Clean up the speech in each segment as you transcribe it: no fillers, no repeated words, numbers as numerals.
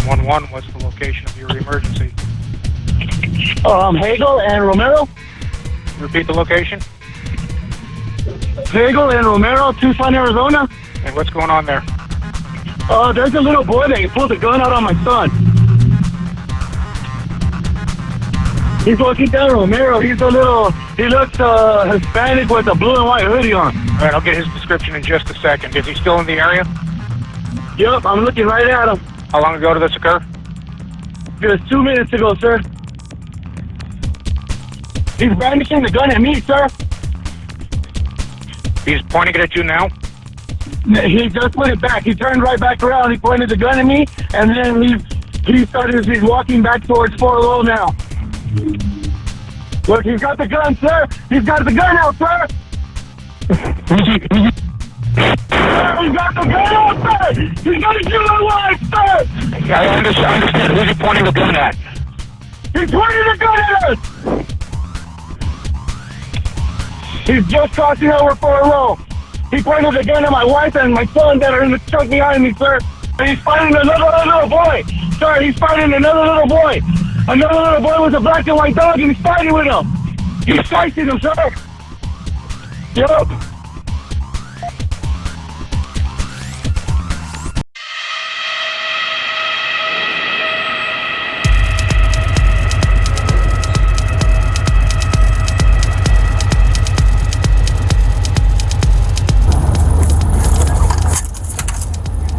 911, what's the location of your emergency? Hagel and Romero. Repeat the location. Hagel and Romero, Tucson, Arizona. And what's going on there? There's a little boy that pulled a gun out on my son. He's walking down Romero. He looks Hispanic with a blue and white hoodie on. All right, I'll get his description in just a second. Is he still in the area? Yep, I'm looking right at him. How long ago did this occur? Just 2 minutes ago, sir. He's brandishing the gun at me, sir. He's pointing it at you now? He just put it back. He turned right back around. He pointed the gun at me, and then he's walking back towards 4 Low now. Look, he's got the gun, sir. He's got the gun out, sir. He's got the gun out, sir. He's gonna shoot my wife, sir. Yeah, I understand. Who's he pointing the gun at? He's pointing the gun at us. He's just crossing over 4 Low. He pointed the gun at my wife and my son that are in the truck behind me, sir. And he's fighting another little boy. Sir, he's fighting another little boy. Another little boy with a black and white dog, and he's fighting with him. He's fighting him, sir. Yup.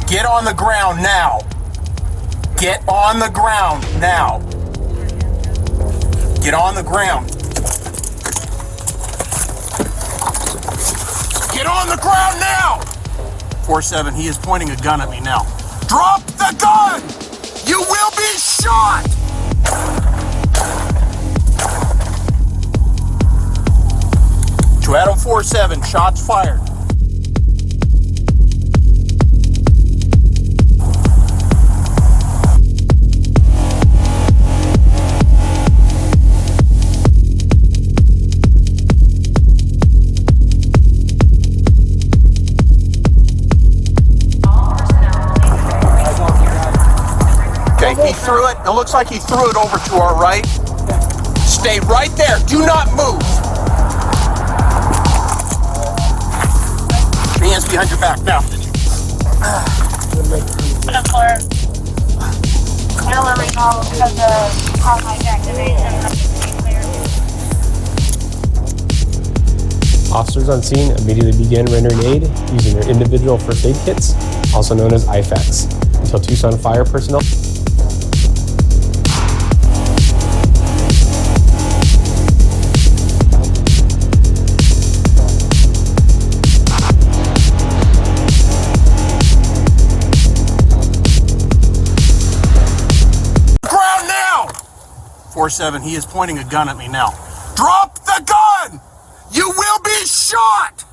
Get on the ground now. Get on the ground now. Get on the ground. Get on the ground now! 4-7, he is pointing a gun at me now. Drop the gun! You will be shot! To Adam 4-7, shots fired. He threw it. It looks like he threw it over to our right. Stay right there. Do not move. Hands behind your back now. Officers on scene immediately began rendering aid using their individual first aid kits, also known as IFAKs, until Tucson fire personnel. Ground now! 4-7, he is pointing a gun at me now. Drop the gun! You will be shot!